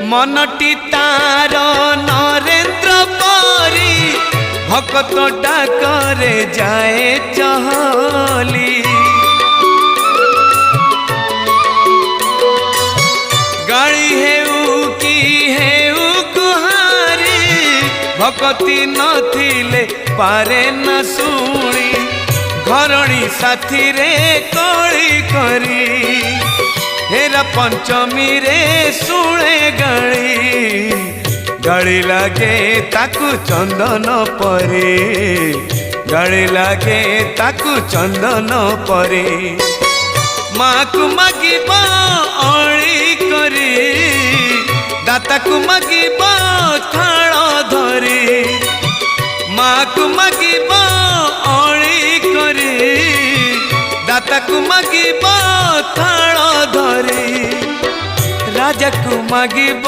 मनटी तार नरेंद्र परी भक्त डाकरे जाए चहली। गाड़ी हेउ कि हेउ गुहारी भक्ति नथिले पारे न शुणी घरणी साथी रे कली करी हेरा पंचमी रे शुणे गाड़ी गाड़ी लागे ताकू चंदन परे गाड़ी लागे ताकू चंदन परे माँ को मागिब अली करी दाता को मागिब थाल धरी माँ को मागिब अली करी दाता को मागिब थाल धरी राजा को मागिब